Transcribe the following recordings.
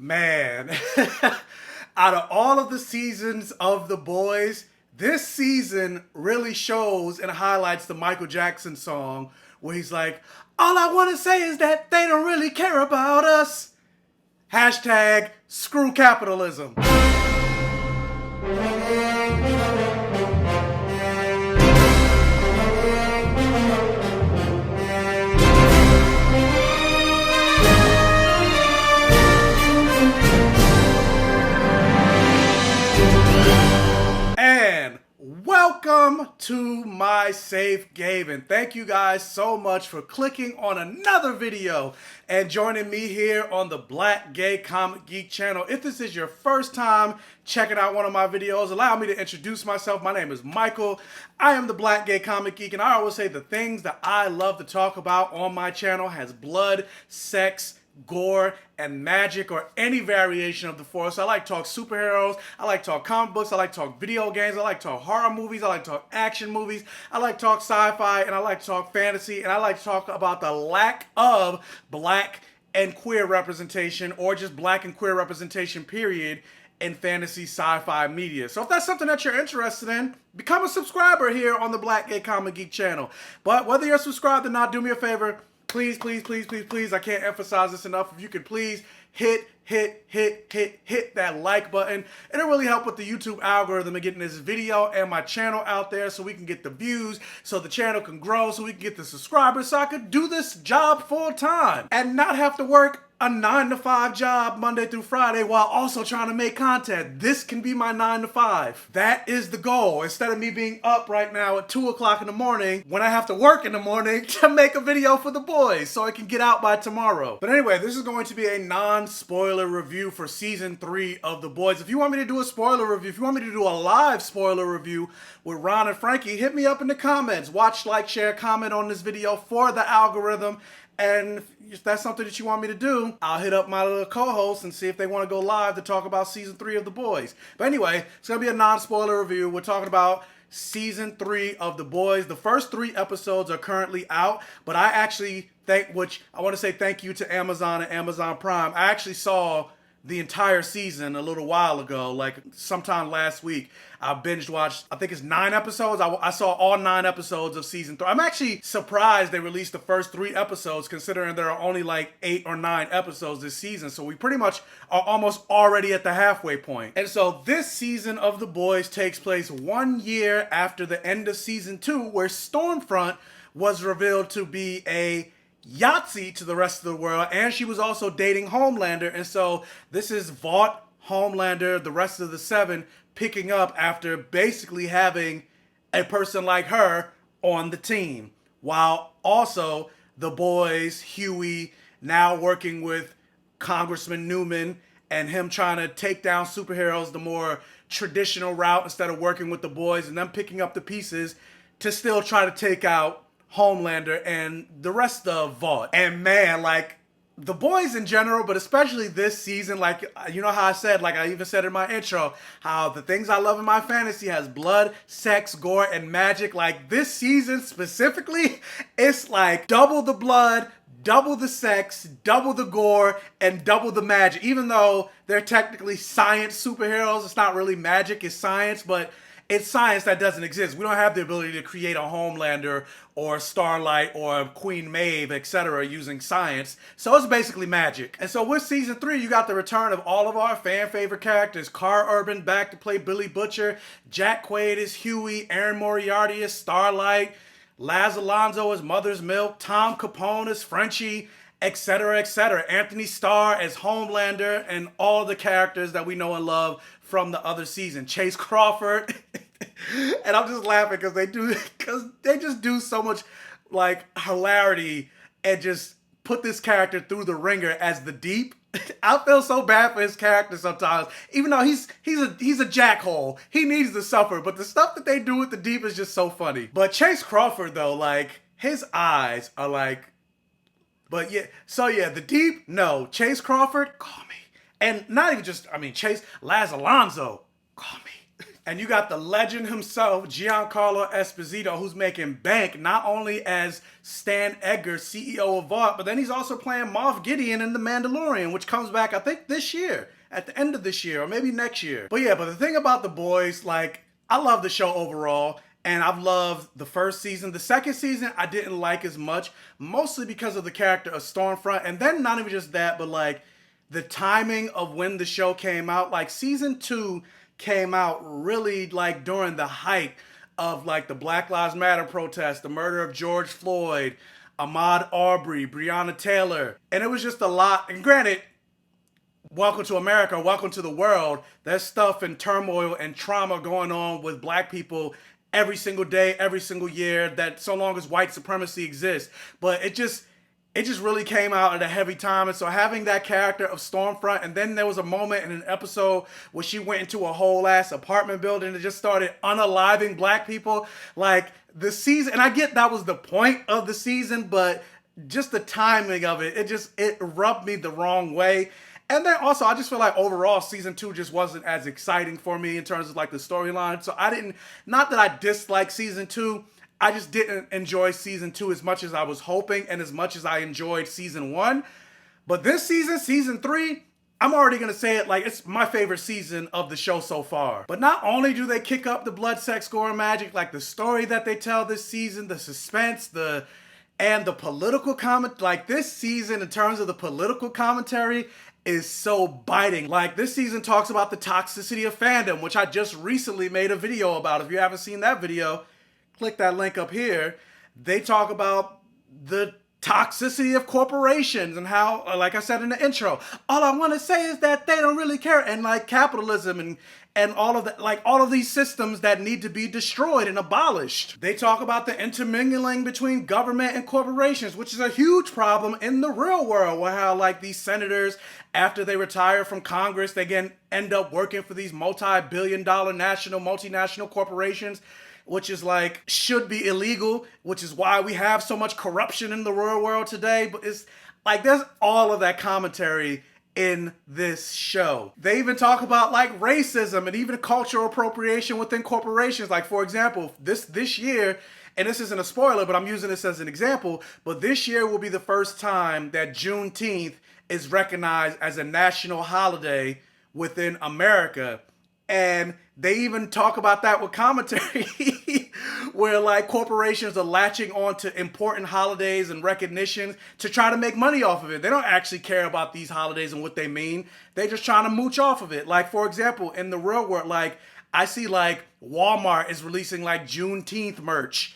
Man, out of all of the seasons of The Boys, this season really shows and highlights the Michael Jackson song where he's like, all I want to say is that they don't really care about us. Hashtag screw capitalism. And welcome to my safe haven. Thank you guys so much for clicking on another video and joining me here on the Black Gay Comic Geek channel. If this is your first time checking out one of my videos, allow me to introduce myself. My name is Michael. I am the Black Gay Comic Geek, and I always say the things that I love to talk about on my channel has blood, sex, gore, and magic, or any variation of the force. I like to talk superheroes, I like to talk comic books, I like to talk video games, I like to talk horror movies, I like to talk action movies, I like to talk sci-fi, and I like to talk fantasy, and I like to talk about the lack of black and queer representation, or just black and queer representation period, in fantasy sci-fi media. So if that's something that you're interested in, become a subscriber here on the Black Gay Comic Geek channel. But whether you're subscribed or not, do me a favor. Please, please, please, please, please, I can't emphasize this enough. If you could please hit that like button. It'll really help with the YouTube algorithm and getting this video and my channel out there so we can get the views, so the channel can grow, so we can get the subscribers, so I could do this job full time and not have to work a 9-to-5 job Monday through Friday while also trying to make content. This can be my 9 to 5. That is the goal. Instead of me being up right now at 2 o'clock in the morning when I have to work in the morning to make a video for the boys so I can get out by tomorrow. But anyway, this is going to be a non-spoiler review for season 3 of The Boys. If you want me to do a spoiler review, if you want me to do a live spoiler review with Ron and Frankie, hit me up in the comments. Watch, like, share, comment on this video for the algorithm. And if that's something that you want me to do, I'll hit up my little co-host and see if they want to go live to talk about season 3 of The Boys. But anyway, it's going to be a non-spoiler review. We're talking about season 3 of The Boys. The first 3 episodes are currently out, but I actually want to say thank you to Amazon and Amazon Prime. I actually saw the entire season a little while ago, like sometime last week. I binge watched, I think it's 9 episodes. I saw all 9 episodes of season 3. I'm actually surprised they released the first 3 episodes, considering there are only like 8 or 9 episodes this season. So we pretty much are almost already at the halfway point. And so this season of The Boys takes place 1 year after the end of season 2, where Stormfront was revealed to be a Yahtzee to the rest of the world, and she was also dating Homelander. And so this is Vought, Homelander, the rest of the 7 picking up after basically having a person like her on the team, while also the boys, Huey, now working with Congressman Newman and him trying to take down superheroes the more traditional route instead of working with the boys, and them picking up the pieces to still try to take out Homelander and the rest of Vought. And man, like, The Boys in general, but especially this season, like, you know how I said, like I even said in my intro, how the things I love in my fantasy has blood, sex, gore, and magic. Like, this season specifically, it's like double the blood, double the sex, double the gore, and double the magic. Even though they're technically science superheroes, it's not really magic, it's science, but it's science that doesn't exist. We don't have the ability to create a Homelander or Starlight or Queen Maeve, etc. using science. So it's basically magic. And so with season 3, you got the return of all of our fan favorite characters. Carl Urban back to play Billy Butcher, Jack Quaid as Huey, Aaron Moriarty as Starlight, Laz Alonso as Mother's Milk, Tom Capone as Frenchie, etc., etc. Anthony Starr as Homelander, and all the characters that we know and love from the other season. Chase Crawford. And I'm just laughing because they just do so much like hilarity and just put this character through the ringer as the Deep. I feel so bad for his character sometimes, even though he's a jackhole. He needs to suffer, but the stuff that they do with the Deep is just so funny. But Chase Crawford though, like, his eyes are like, but yeah, so yeah, the Deep, no. Chase Crawford, call me. And not even just, I mean, Laz Alonso, call me. And you got the legend himself, Giancarlo Esposito, who's making bank not only as Stan Edgar, CEO of Vought, but then he's also playing Moff Gideon in The Mandalorian, which comes back, I think, this year, at the end of this year, or maybe next year. But yeah, but the thing about The Boys, like, I love the show overall. And I've loved the first season. The second season, I didn't like as much, mostly because of the character of Stormfront. And then not even just that, but like the timing of when the show came out. Like season 2 came out really like during the height of like the Black Lives Matter protests, the murder of George Floyd, Ahmaud Arbery, Breonna Taylor. And it was just a lot. And granted, welcome to America, welcome to the world. There's stuff and turmoil and trauma going on with black people every single day, every single year, that so long as white supremacy exists. But it just really came out at a heavy time. And so having that character of Stormfront, and then there was a moment in an episode where she went into a whole ass apartment building and just started unaliving black people. Like the season, and I get that was the point of the season, but just the timing of it, it rubbed me the wrong way. And then also, I just feel like overall, season 2 just wasn't as exciting for me in terms of like the storyline. So not that I disliked season 2, I just didn't enjoy season 2 as much as I was hoping and as much as I enjoyed season 1. But this season, season 3, I'm already going to say it, like it's my favorite season of the show so far. But not only do they kick up the blood, sex, gore, and magic, like the story that they tell this season, the suspense, and the political comment, like this season in terms of the political commentary is so biting. Like this season talks about the toxicity of fandom, which I just recently made a video about. If you haven't seen that video, click that link up here. They talk about the toxicity of corporations and how, like I said in the intro, all I want to say is that they don't really care, and like capitalism and all of that, like all of these systems that need to be destroyed and abolished. They talk about the intermingling between government and corporations, which is a huge problem in the real world, where how like these senators, after they retire from Congress, they again end up working for these multi-billion-dollar multinational corporations, which is like, should be illegal, which is why we have so much corruption in the real world today. But it's like, there's all of that commentary in this show. They even talk about like racism and even cultural appropriation within corporations. Like, for example, this year, and this isn't a spoiler, but I'm using this as an example, but this year will be the first time that Juneteenth is recognized as a national holiday within America. And they even talk about that with commentary where like corporations are latching on to important holidays and recognitions to try to make money off of it. They don't actually care about these holidays and what they mean. They're just trying to mooch off of it. Like, for example, in the real world, like I see like Walmart is releasing like Juneteenth merch,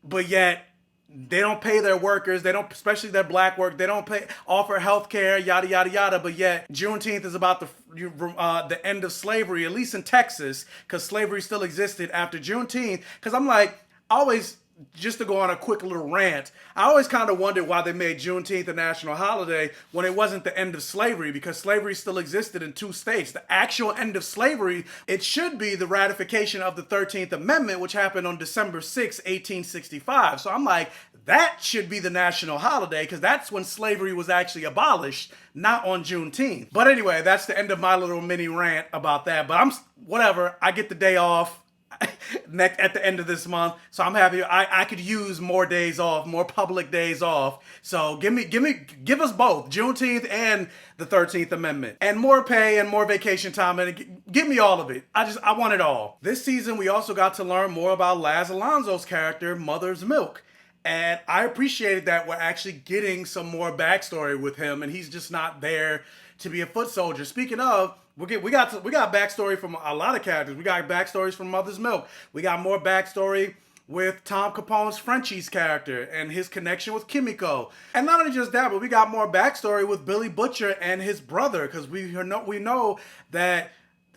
but yet they don't pay their workers. They don't, especially their black work. They don't offer health care, yada, yada, yada. But yet Juneteenth is about the end of slavery, at least in Texas, because slavery still existed after Juneteenth. Because I'm like, always, just to go on a quick little rant, I always kind of wondered why they made Juneteenth a national holiday when it wasn't the end of slavery, because slavery still existed in 2 states. The actual end of slavery, it should be the ratification of the 13th Amendment, which happened on December 6, 1865. So I'm like, that should be the national holiday, because that's when slavery was actually abolished, not on Juneteenth. But anyway, that's the end of my little mini rant about that. But whatever, I get the day off at the end of this month, so I'm happy. I could use more days off, more public days off. So give us both Juneteenth and the 13th Amendment, and more pay and more vacation time, and give me all of it. I want it all. This season, we also got to learn more about Laz Alonso's character, Mother's Milk. And I appreciated that we're actually getting some more backstory with him, and he's just not there to be a foot soldier. Speaking of, we got backstory from a lot of characters. We got backstories from Mother's Milk. We got more backstory with Tom Capone's Frenchie's character and his connection with Kimiko. And not only just that, but we got more backstory with Billy Butcher and his brother, because we know that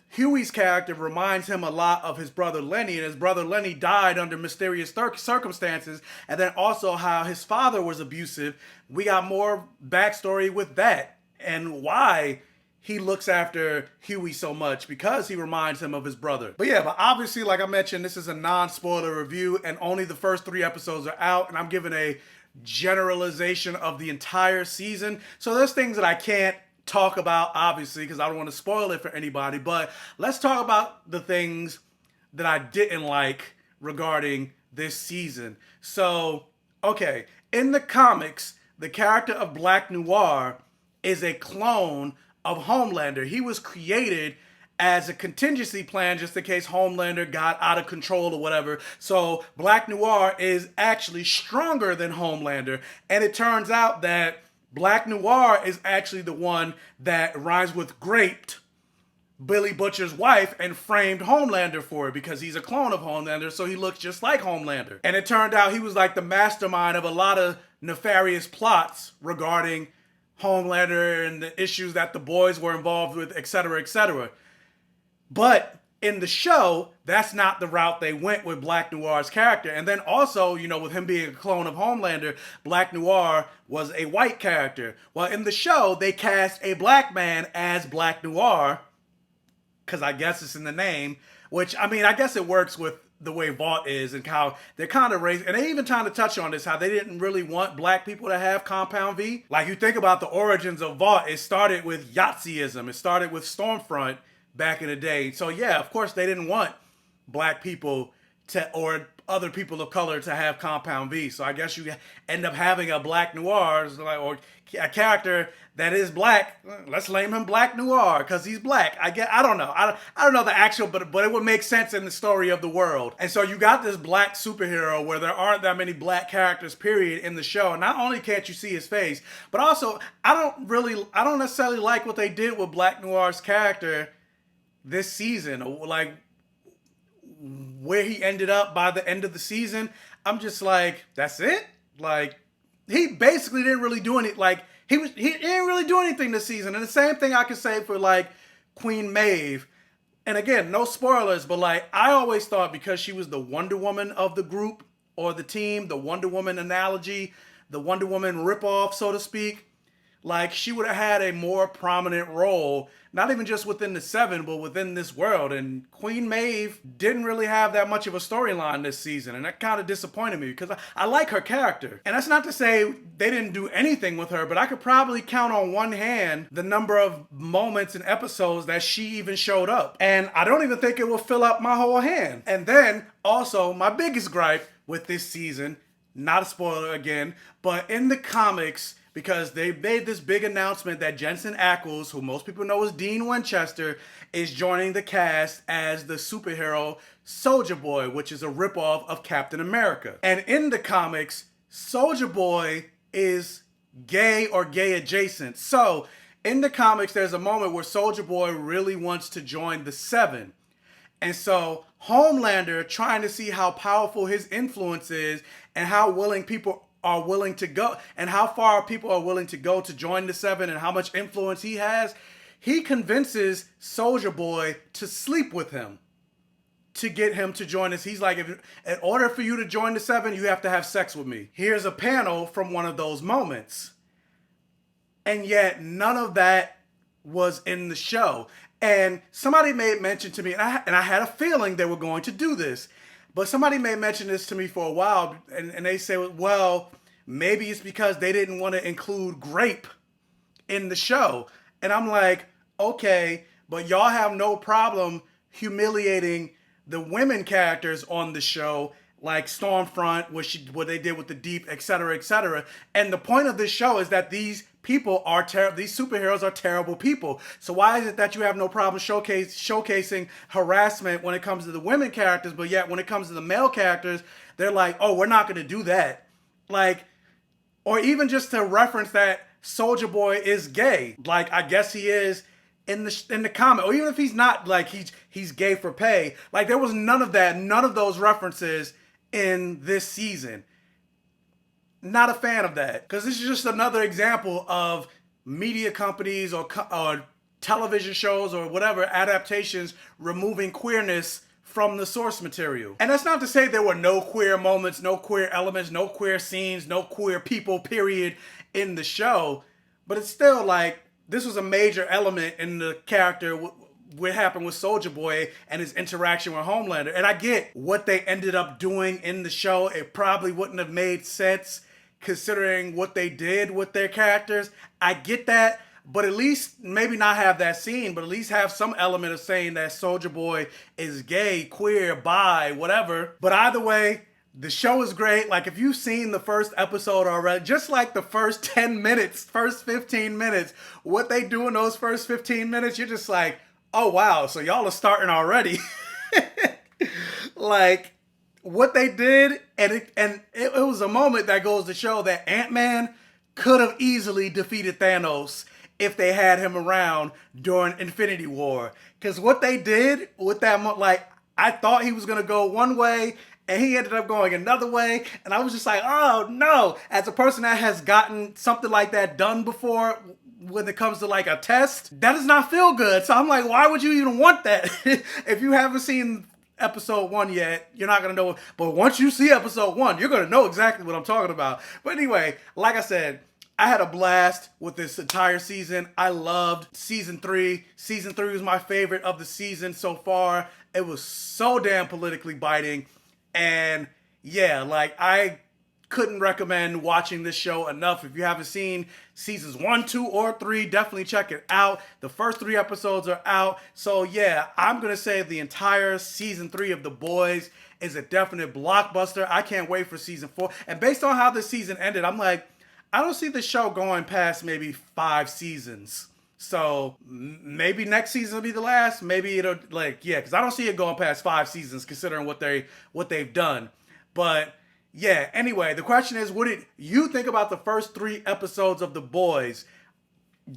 Huey's character reminds him a lot of his brother Lenny, and his brother Lenny died under mysterious circumstances, and then also how his father was abusive. We got more backstory with that and why he looks after Huey so much, because he reminds him of his brother. But yeah, but obviously, like I mentioned, this is a non-spoiler review, and only the first 3 episodes are out, and I'm giving a generalization of the entire season. So there's things that I can't talk about, obviously, because I don't want to spoil it for anybody, but let's talk about the things that I didn't like regarding this season. So, okay, in the comics, the character of Black Noir is a clone of Homelander. He was created as a contingency plan just in case Homelander got out of control or whatever. So Black Noir is actually stronger than Homelander. And it turns out that Black Noir is actually the one that rhymes with graped Billy Butcher's wife and framed Homelander for it because he's a clone of Homelander, so he looks just like Homelander. And it turned out he was like the mastermind of a lot of nefarious plots regarding Homelander and the issues that the boys were involved with, etc., etc. But in the show, that's not the route they went with Black Noir's character. And then also, you know, with him being a clone of Homelander, Black Noir was a white character. Well, in the show, they cast a black man as Black Noir, because I guess it's in the name, which, I mean, I guess it works with the way Vought is and how they're kind of raised. And they even trying to touch on this, how they didn't really want black people to have Compound V. Like, you think about the origins of Vought, it started with Yahtzeeism. It started with Stormfront back in the day. So, yeah, of course, they didn't want black people to, or other people of color to have Compound V. So I guess you end up having a Black Noir, or a character that is black. Let's name him Black Noir because he's black. I don't know. I don't know the actual, but it would make sense in the story of the world. And so you got this black superhero where there aren't that many black characters, period, in the show. And not only can't you see his face, but also I don't necessarily like what they did with Black Noir's character this season. Like, where he ended up by the end of the season, I'm just like, that's it? Like, he basically didn't really do anything. Like, he didn't really do anything this season. And the same thing I could say for, like, Queen Maeve. And again, no spoilers, but, like, I always thought because she was the Wonder Woman of the group or the team, the Wonder Woman analogy, the Wonder Woman ripoff, so to speak, like, she would have had a more prominent role, not even just within the Seven, but within this world. And Queen Maeve didn't really have that much of a storyline this season. And that kind of disappointed me because I like her character. And that's not to say they didn't do anything with her, but I could probably count on one hand the number of moments and episodes that she even showed up. And I don't even think it will fill up my whole hand. And then also my biggest gripe with this season, not a spoiler again, but in the comics, because they made this big announcement that Jensen Ackles, who most people know as Dean Winchester, is joining the cast as the superhero Soulja Boy, which is a ripoff of Captain America. And in the comics, Soulja Boy is gay or gay adjacent. So in the comics, there's a moment where Soulja Boy really wants to join the Seven. And so Homelander, trying to see how powerful his influence is and how willing people are willing to go and how far people are willing to go to join the Seven and how much influence he has, he convinces Soulja Boy to sleep with him to get him to join us. He's like, in order for you to join the Seven, you have to have sex with me. Here's a panel from one of those moments. And yet none of that was in the show. And somebody made mention to me, and I had a feeling they were going to do this. But somebody may mention this to me for a while, and they say, well, maybe it's because they didn't want to include Grape in the show. And I'm like, okay, but y'all have no problem humiliating the women characters on the show, like Stormfront, what they did with the Deep, etc., etc. And the point of this show is that these people are these superheroes are terrible people. So why is it that you have no problem showcasing harassment when it comes to the women characters, but yet when it comes to the male characters, they're like, oh, we're not going to do that. Like, or even just to reference that Soulja Boy is gay. Like, I guess he is in the comic, or even if he's not, like he's gay for pay. Like, there was none of that, none of those references in this season. Not a fan of that, because this is just another example of media companies or television shows or whatever adaptations removing queerness from the source material. And that's not to say there were no queer moments, no queer elements, no queer scenes, no queer people, period, in the show. But it's still like, this was a major element in the character, what happened with Soulja Boy and his interaction with Homelander. And I get what they ended up doing in the show. It probably wouldn't have made sense considering what they did with their characters. I get that. but at least maybe not have that scene, but at least have some element of saying that Soldier Boy is gay, queer, bi, whatever. But either way, the show is great. Like, if you've seen the first episode already, just like the first 10 minutes, first 15 minutes, what they do in those first 15 minutes, you're just like, oh wow, so y'all are starting already. Like, what they did, and it was a moment that goes to show that Ant-Man could have easily defeated Thanos if they had him around during Infinity War. Because what they did with that, like, I thought he was going to go one way, and he ended up going another way, and I was just like, oh no. As a person that has gotten something like that done before, when it comes to like a test, that does not feel good. So I'm like, why would you even want that? If you haven't seen episode 1 yet, you're not gonna know. But once you see episode 1, you're gonna know exactly what I'm talking about. But anyway, like I said, I had a blast with this entire season. I loved season 3. Season 3 was my favorite of the season so far. It was so damn politically biting. And yeah, like, I couldn't recommend watching this show enough. If you haven't seen seasons 1, 2, or 3, definitely check it out. The first 3 episodes are out. So yeah, I'm going to say the entire season 3 of The Boys is a definite blockbuster. I can't wait for season 4. And based on how this season ended, I'm like, I don't see the show going past maybe 5 seasons. So maybe next season will be the last. Maybe it'll, like, yeah, because I don't see it going past 5 seasons considering what they've done. But yeah, anyway, the question is, what did you think about the first 3 episodes of The Boys?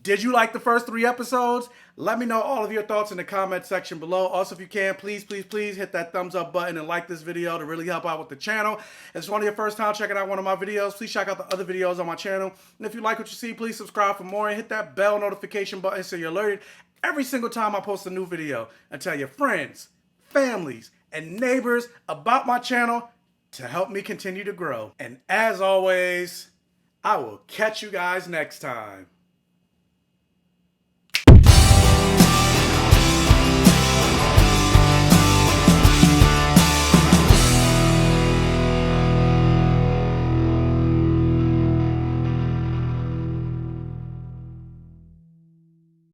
Did you like the first 3 episodes? Let me know all of your thoughts in the comment section below. Also, if you can, please hit that thumbs up button and like this video to really help out with the channel. If it's one of your first time checking out one of my videos, please check out the other videos on my channel. And if you like what you see, please subscribe for more and hit that bell notification button so you're alerted every single time I post a new video. And tell your friends, families, and neighbors about my channel to help me continue to grow. And as always, I will catch you guys next time.